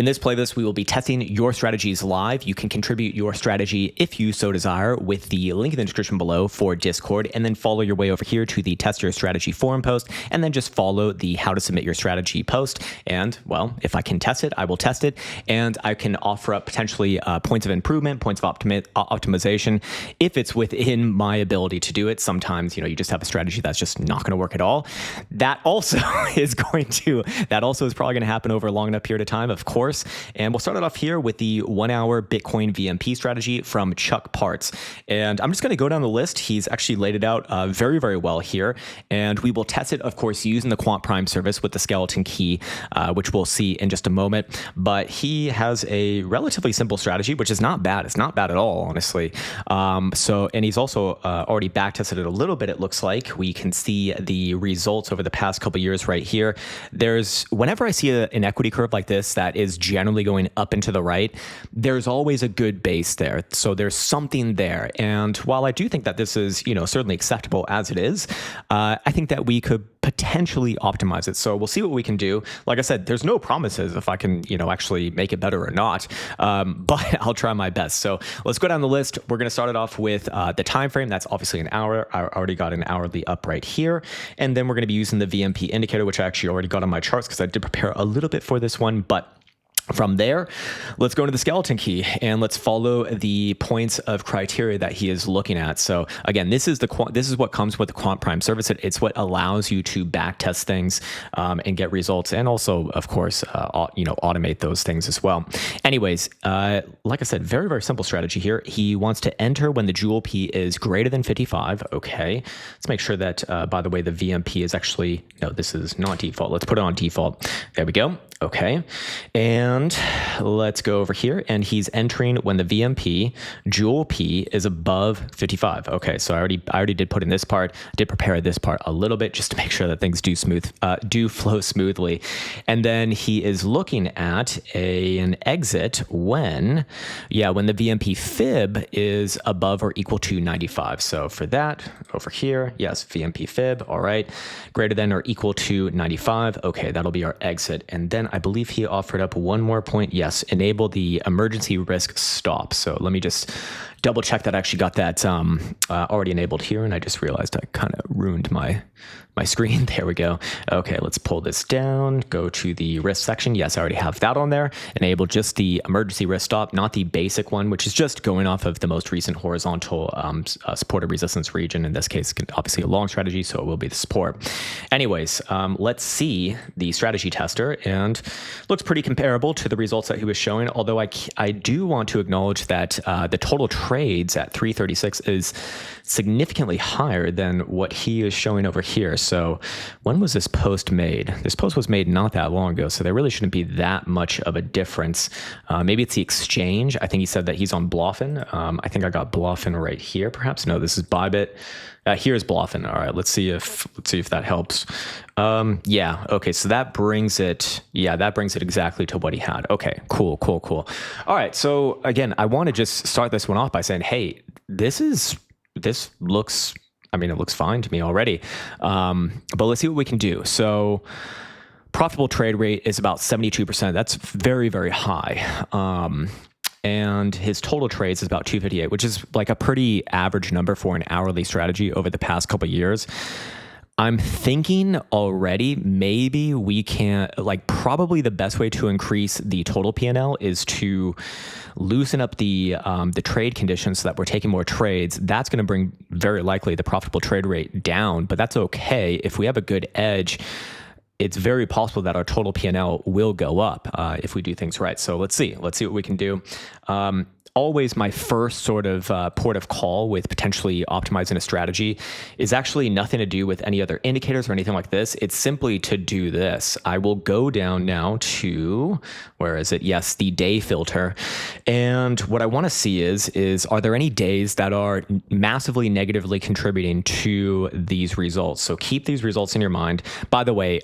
In this playlist, we will be testing your strategies live. You can contribute your strategy if you so desire with the link in the description below for Discord, and then follow your way over here to the Test Your Strategy forum post, and then just follow the How to Submit Your Strategy post. And, well, if I can test it, I will test it, and I can offer up potentially points of improvement, points of optimization, if it's within my ability to do it. Sometimes, you just have a strategy that's just not going to work at all. That also is probably going to happen over a long enough period of time, of course. And we'll start it off here with the 1 hour Bitcoin VMP strategy from Chuck Parts. And I'm just going to go down the list. He's actually laid it out very, very well here. And we will test it, of course, using the Quant Prime service with the skeleton key, which we'll see in just a moment. But he has a relatively simple strategy, which is not bad. It's not bad at all, honestly. And he's also already back tested it a little bit, it looks like. We can see the results over the past couple of years right here. Whenever I see an equity curve like this that is generally going up and to the right, there's always a good base there. So there's something there. And while I do think that this is, certainly acceptable as it is, I think that we could potentially optimize it. So we'll see what we can do. Like I said, there's no promises if I can, actually make it better or not. But I'll try my best. So let's go down the list. We're going to start it off with the time frame. That's obviously an hour. I already got an hourly up right here. And then we're going to be using the VMP indicator, which I actually already got on my charts because I did prepare a little bit for this one. But from there, let's go into the skeleton key and let's follow the points of criteria that he is looking at. So again, this is what comes with the Quant Prime service. It's what allows you to back test things and get results, and also, of course, automate those things as well. Anyways, like I said, very, very simple strategy here. He wants to enter when the Joule P is greater than 55. Okay, let's make sure that, by the way, the VMP is actually, no, this is not default. Let's put it on default. There we go. Okay, and let's go over here, and he's entering when the VMP Joule P is above 55. Okay, so I already did put in this part. I did prepare this part a little bit just to make sure that things do flow smoothly. And then he is looking at an exit when the VMP fib is above or equal to 95. So for that, over here, yes, VMP fib, all right, greater than or equal to 95. Okay, that'll be our exit. And then I believe he offered up one more point. Yes, enable the emergency risk stop. So let me just double check that I actually got that already enabled here. And I just realized I kind of ruined my screen. There we go. Okay, let's pull this down, go to the risk section. Yes, I already have that on there. Enable just the emergency risk stop, not the basic one, which is just going off of the most recent horizontal supported resistance region. In this case, obviously a long strategy, so it will be the support. Anyways, let's see the strategy tester, and looks pretty comparable to the results that he was showing, although I do want to acknowledge that the total trades at 336 is significantly higher than what he is showing over here. So when was this post made? This post was made not that long ago, so there really shouldn't be that much of a difference. Maybe it's the exchange. I think he said that he's on Bluffin. I think I got Bluffin right here, perhaps. No, this is Bybit. Here's Bluffin. All right, let's see if that helps. Yeah, okay, so that brings it exactly to what he had. Okay, cool. All right, so again, I want to just start this one off by saying, hey, this looks, it looks fine to me already. But let's see what we can do. So profitable trade rate is about 72%. That's very, very high. And his total trades is about 258, which is like a pretty average number for an hourly strategy over the past couple of years. I'm thinking already maybe we can, probably the best way to increase the total P&L is to loosen up the trade conditions so that we're taking more trades. That's going to bring very likely the profitable trade rate down, but that's okay. If we have a good edge, it's very possible that our total P&L will go up if we do things right. So let's see what we can do. Always my first sort of port of call with potentially optimizing a strategy is actually nothing to do with any other indicators or anything like this. It's simply to do this. I will go down now to, where is it? Yes, the day filter. And what I want to see is are there any days that are massively negatively contributing to these results? So keep these results in your mind. By the way,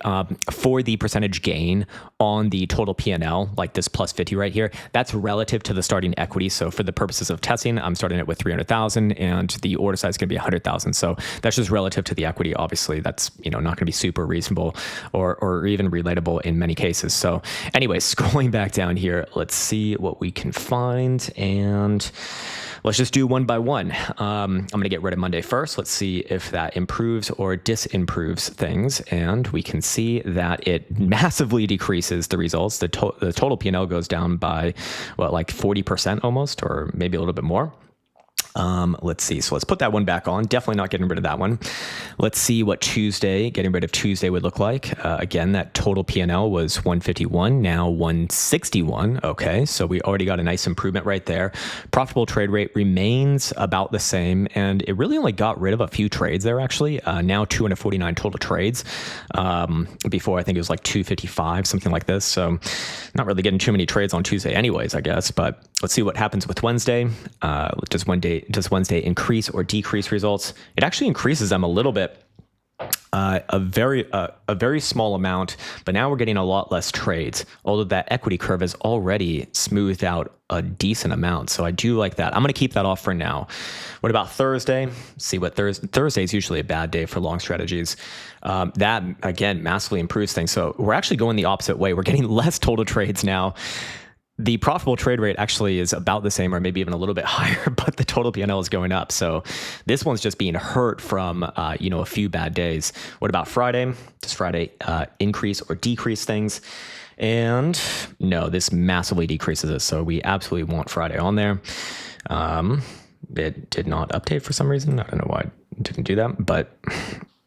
for the percentage gain on the total P&L, like this plus 50 right here, that's relative to the starting equity. So So for the purposes of testing, I'm starting it with 300,000 and the order size is going to be 100,000. So that's just relative to the equity. Obviously, that's, not going to be super reasonable or even relatable in many cases. So anyway, scrolling back down here, let's see what we can find. And let's just do one by one. I'm going to get rid of Monday first. Let's see if that improves or disimproves things. And we can see that it massively decreases the results. The total P&L goes down by, like 40% almost, or maybe a little bit more. Let's see. So let's put that one back on. Definitely not getting rid of that one. Let's see what getting rid of Tuesday would look like. Again, that total P&L was 151, now 161. Okay. So we already got a nice improvement right there. Profitable trade rate remains about the same. And it really only got rid of a few trades there, actually. Now 249 total trades. Before I think it was like 255, something like this. So not really getting too many trades on Tuesday anyways, I guess. But let's see what happens with Wednesday. Does Wednesday increase or decrease results? It actually increases them a little bit, a very small amount, but now we're getting a lot less trades, although that equity curve has already smoothed out a decent amount. So I do like that. I'm going to keep that off for now. What about Thursday? See what Thursday is usually a bad day for long strategies. That again, massively improves things. So we're actually going the opposite way. We're getting less total trades now. The profitable trade rate actually is about the same or maybe even a little bit higher, but the total P&L is going up. So this one's just being hurt from, a few bad days. What about Friday? Does Friday increase or decrease things? And no, this massively decreases it. So we absolutely want Friday on there. It did not update for some reason. I don't know why it didn't do that, but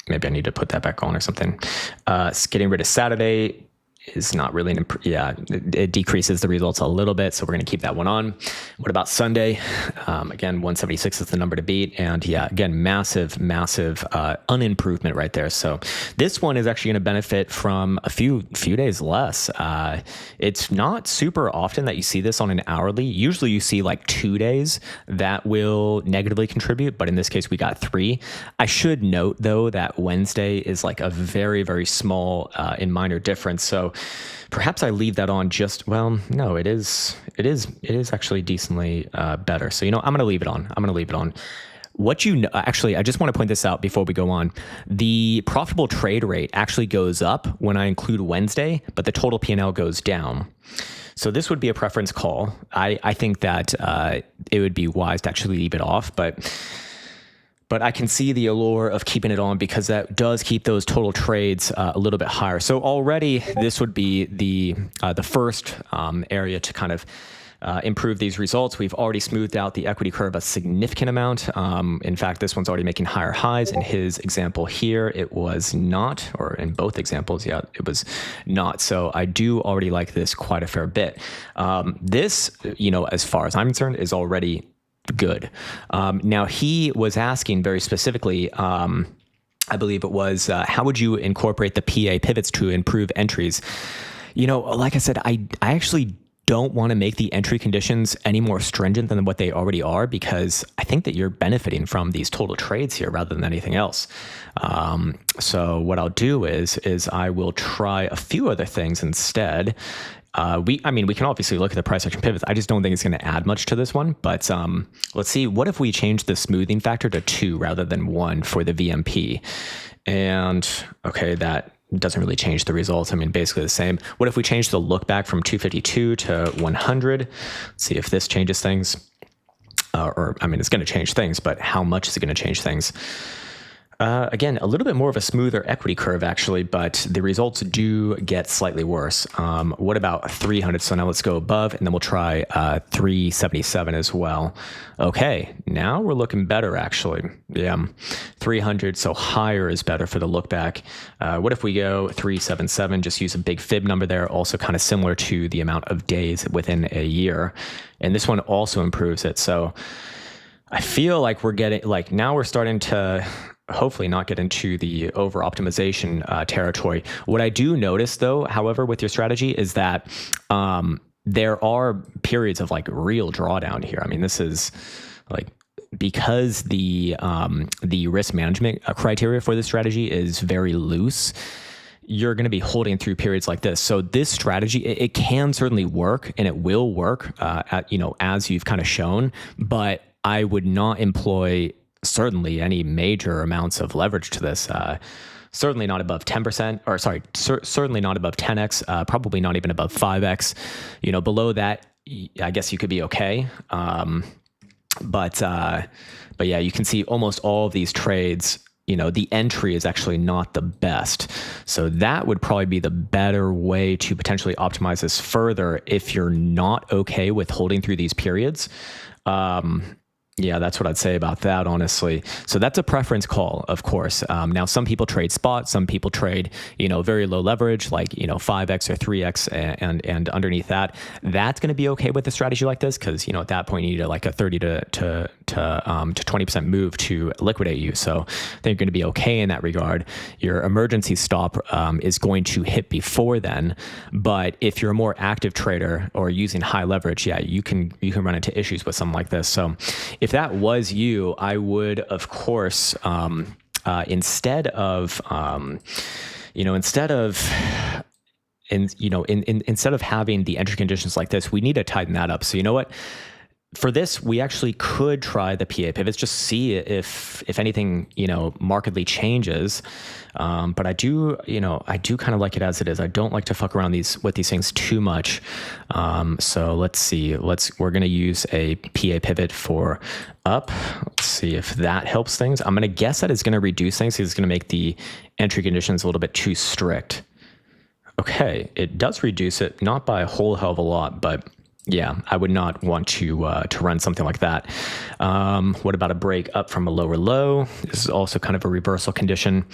maybe I need to put that back on or something. Getting rid of Saturday is not really it decreases the results a little bit, so we're going to keep that one on. What about Sunday? Again, 176 is the number to beat, and again, massive unimprovement right there. So this one is actually going to benefit from a few days less. It's not super often that you see this on an hourly. Usually you see like 2 days that will negatively contribute, but in this case we got 3. I should note though that Wednesday is like a very, very small and minor difference. So perhaps I leave that on no, it is actually decently better. So, I'm going to leave it on. Actually, I just want to point this out before we go on. The profitable trade rate actually goes up when I include Wednesday, but the total P&L goes down. So this would be a preference call. I think that it would be wise to actually leave it off, but I can see the allure of keeping it on because that does keep those total trades a little bit higher. So already this would be the first area to kind of improve these results. We've already smoothed out the equity curve a significant amount. In fact, this one's already making higher highs. In his example here, it was not, or in both examples, it was not. So I do already like this quite a fair bit. This, as far as I'm concerned, is already good. Now he was asking very specifically, I believe it was, how would you incorporate the PA pivots to improve entries? Like I said, I actually don't want to make the entry conditions any more stringent than what they already are, because I think that you're benefiting from these total trades here rather than anything else. So what I'll do is I will try a few other things instead. We can obviously look at the price action pivots. I just don't think it's going to add much to this one, but let's see. What if we change the smoothing factor to 2 rather than 1 for the VMP? And okay, that doesn't really change the results. Basically the same. What if we change the look back from 252 to 100? Let's see if this changes things. It's going to change things, but how much is it going to change things? Again, a little bit more of a smoother equity curve, actually, but the results do get slightly worse. What about 300? So now let's go above, and then we'll try 377 as well. Okay, now we're looking better, actually. Yeah, 300, so higher is better for the look back. What if we go 377, just use a big fib number there, also kind of similar to the amount of days within a year. And this one also improves it. So I feel like now we're starting to hopefully not get into the over optimization territory. What I do notice though, however, with your strategy is that there are periods of real drawdown here. This is because the risk management criteria for this strategy is very loose. you're going to be holding through periods like this. So this strategy, it can certainly work, and it will work as you've kind of shown, but I would not employ certainly any major amounts of leverage to this. Certainly not above 10%, or sorry, certainly not above 10x, probably not even above 5x. Below that, I guess you could be okay. But yeah, you can see almost all of these trades, the entry is actually not the best. So that would probably be the better way to potentially optimize this further if you're not okay with holding through these periods. Yeah, that's what I'd say about that, honestly. So that's a preference call, of course. Now, some people trade spot, some people trade, very low leverage, like 5x or 3x, and underneath that, that's going to be okay with a strategy like this, because at that point you need like a 30 to 20% move to liquidate you. So they're going to be okay in that regard. Your emergency stop is going to hit before then, but if you're a more active trader or using high leverage, yeah, you can run into issues with something like this. So if that was you, I would, of course, instead of having the entry conditions like this, we need to tighten that up. So you know what? For this, we actually could try the PA pivots, just see if anything, markedly changes. But I do kind of like it as it is. I don't like to fuck around with these things too much. So let's see. We're going to use a PA pivot for up. Let's see if that helps things. I'm going to guess that it's going to reduce things, because it's going to make the entry conditions a little bit too strict. Okay, it does reduce it, not by a whole hell of a lot, but yeah, I would not want to run something like that. What about a break up from a lower low? This is also kind of a reversal condition.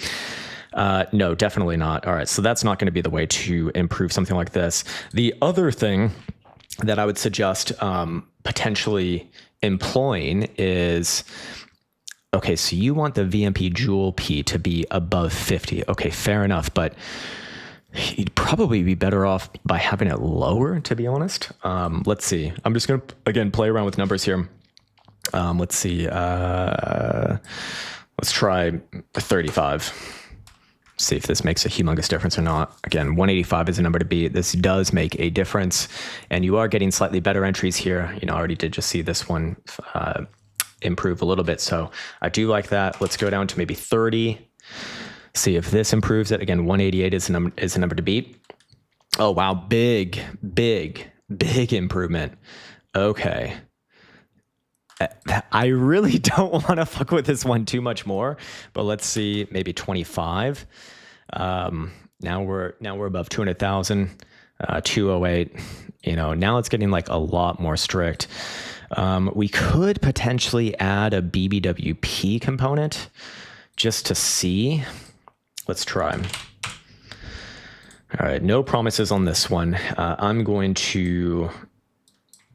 No, definitely not. All right, so that's not going to be the way to improve something like this. The other thing that I would suggest potentially employing is, okay, so you want the VMP Joule P to be above 50. Okay, fair enough, but you'd probably be better off by having it lower, to be honest. Let's see. I'm just going to, again, play around with numbers here. Let's see. Let's try 35. See if this makes a humongous difference or not. Again, 185 is a number to beat. This does make a difference, and you are getting slightly better entries here. I already did just see this one improve a little bit, so I do like that. Let's go down to maybe 30. See if this improves it. Again, 188 is a number to beat. Oh, wow. Big improvement. Okay. I really don't want to fuck with this one too much more, but let's see, maybe 25. Now we're above 200,000, 208. Now it's getting like a lot more strict. We could potentially add a BBWP component just to see. Let's try. All right, no promises on this one. I'm going to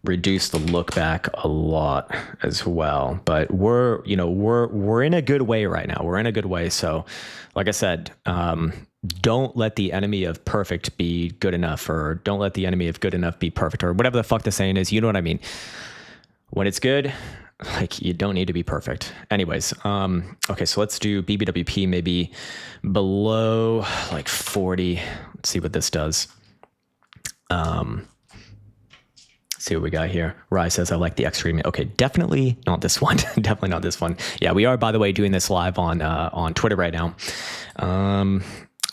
reduce the look back a lot as well, but we're in a good way right now. We're in a good way. So like I said, don't let the enemy of perfect be good enough, or don't let the enemy of good enough be perfect, or whatever the fuck the saying is. You know what I mean? When it's good, like, you don't need to be perfect. Anyways, okay, so let's do BBWP maybe below like 40. Let's see what this does. See what we got here. Rye says, I like the extreme. Okay, definitely not this one. Definitely not this one. Yeah, we are, by the way, doing this live on Twitter right now.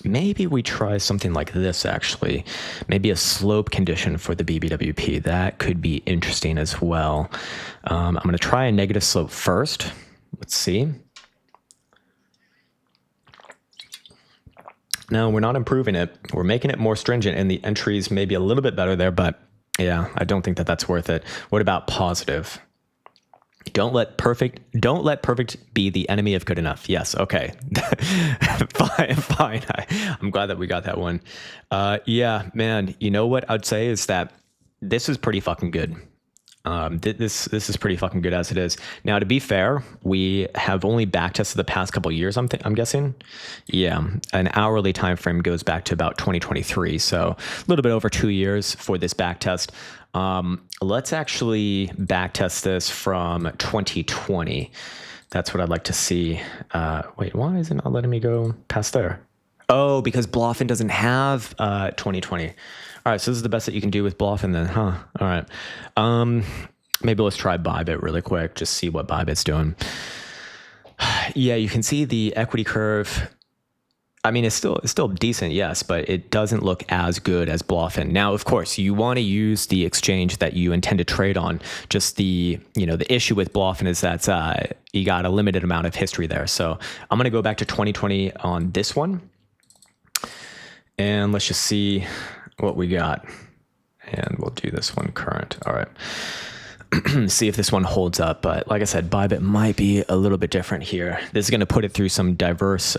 Maybe we try something like this, actually. Maybe a slope condition for the BBWP. That could be interesting as well. I'm going to try a negative slope first. Let's see. No, we're not improving it. We're making it more stringent, and the entries may be a little bit better there, but yeah, I don't think that that's worth it. What about positive? Don't let perfect be the enemy of good enough. Yes. Okay. Fine. I'm glad that we got that one. Yeah, man, you know what I'd say is that this is pretty fucking good. This is pretty fucking good as it is. Now, to be fair, we have only backtested the past couple of years, I'm guessing. Yeah, an hourly time frame goes back to about 2023, so a little bit over 2 years for this backtest. Let's actually backtest this from 2020. That's what I'd like to see. Wait, why is it not letting me go past there? Oh, because Blofin doesn't have 2020. All right, so this is the best that you can do with Blofin then, huh? All right. Maybe let's try Bybit really quick, just see what Bybit's doing. Yeah, you can see the equity curve. I mean, it's still decent, yes, but it doesn't look as good as Blofin. Now, of course, you want to use the exchange that you intend to trade on. Just the issue with Blofin is that you got a limited amount of history there. So I'm going to go back to 2020 on this one. And let's just see what we got. And we'll do this one current. All right. See if this one holds up. But like I said, Bybit might be a little bit different here. This is going to put it through some diverse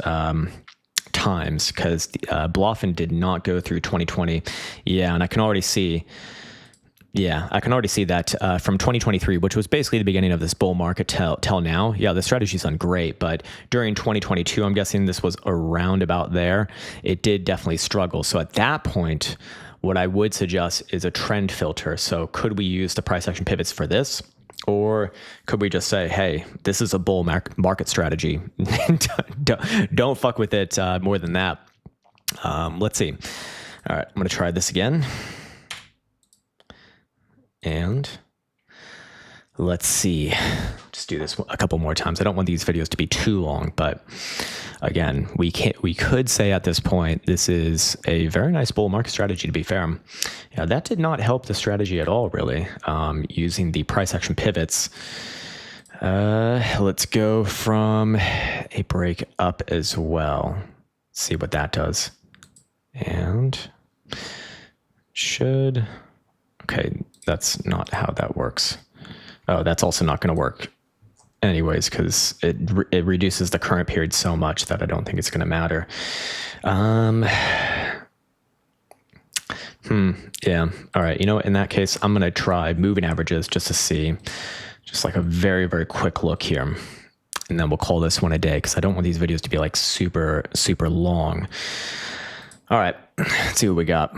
times because Blofin did not go through 2020. Yeah, and I can already see. Yeah, I can already see that from 2023, which was basically the beginning of this bull market till now. Yeah, the strategy's done great, but during 2022, I'm guessing this was around about there. It did definitely struggle. So at that point, what I would suggest is a trend filter. So could we use the price action pivots for this? Or could we just say, hey, this is a bull market strategy. Don't fuck with it more than that. Let's see. All right, I'm going to try this again. And let's see. Just do this a couple more times. I don't want these videos to be too long, but again, we could say at this point, this is a very nice bull market strategy, to be fair. Yeah, that did not help the strategy at all, really, using the price action pivots. Let's go from a break up as well. See what that does. And okay, that's not how that works. Oh, that's also not going to work anyways, because it reduces the current period so much that I don't think it's going to matter. Yeah. All right. In that case, I'm going to try moving averages just to see, just like a very, very quick look here. And then we'll call this one a day because I don't want these videos to be like super, super long. All right. Let's see what we got.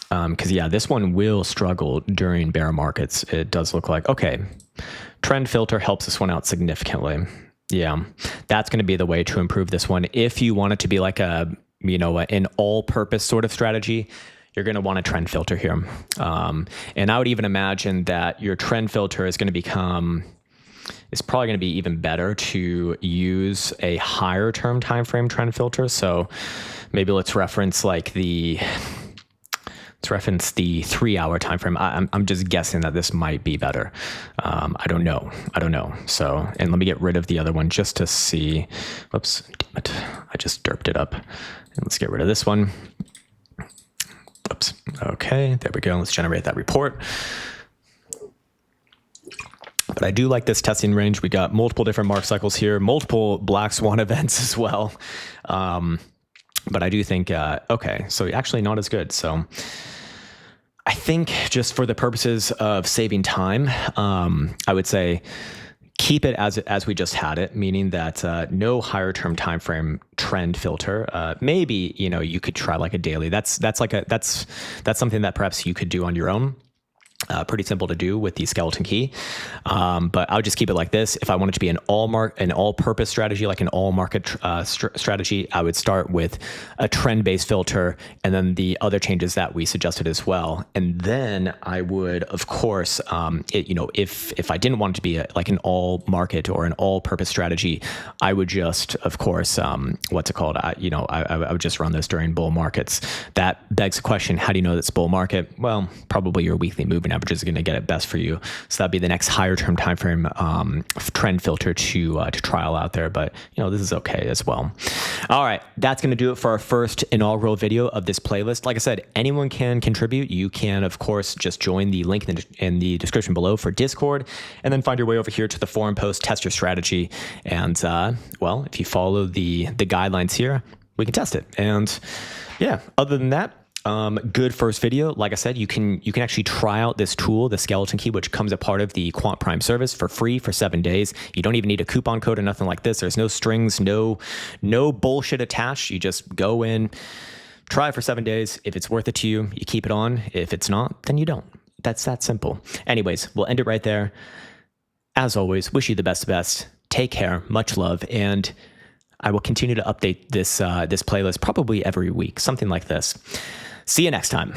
Because yeah, this one will struggle during bear markets. It does look like, okay, trend filter helps this one out significantly. Yeah, that's going to be the way to improve this one. If you want it to be like an all-purpose sort of strategy, you're going to want a trend filter here. And I would even imagine that your trend filter is going to become, it's probably going to be even better to use a higher term time frame trend filter. So maybe let's reference the 3-hour time frame. I'm just guessing that this might be better. I don't know. So, and let me get rid of the other one just to see. Whoops, damn it. I just derped it up. And let's get rid of this one. Oops. Okay, there we go. Let's generate that report. But I do like this testing range. We got multiple different mark cycles here, multiple black swan events as well. But I do think, okay, so actually not as good. So I think just for the purposes of saving time, I would say keep it as we just had it, meaning that no higher term time frame trend filter. Maybe you could try like a daily. That's something that perhaps you could do on your own. Pretty simple to do with the skeleton key, but I would just keep it like this. If I want it to be an all-purpose strategy, like an all-market strategy, I would start with a trend-based filter, and then the other changes that we suggested as well. And then I would, of course, if I didn't want it to be like an all-market or an all-purpose strategy, I would just, of course, what's it called? I would just run this during bull markets. That begs the question: how do you know that's bull market? Well, probably your weekly moving average is going to get it best for you. So that'd be the next higher term time frame trend filter to trial out there. But this is okay as well. All right, that's going to do it for our first inaugural video of this playlist. Like I said, anyone can contribute. You can, of course, just join the link in the description below for Discord, and then find your way over here to the forum post, test your strategy, and well, if you follow the guidelines here, we can test it. And yeah, other than that, good first video. Like I said, you can actually try out this tool, the skeleton key, which comes a part of the Quant Prime service for free for 7 days. You don't even need a coupon code or nothing like this. There's no strings, no bullshit attached. You just go in, try it for 7 days. If it's worth it to you, you keep it on. If it's not, then you don't. That's that simple. Anyways, we'll end it right there. As always, wish you the best. Take care, much love, and I will continue to update this this playlist probably every week, something like this. See you next time.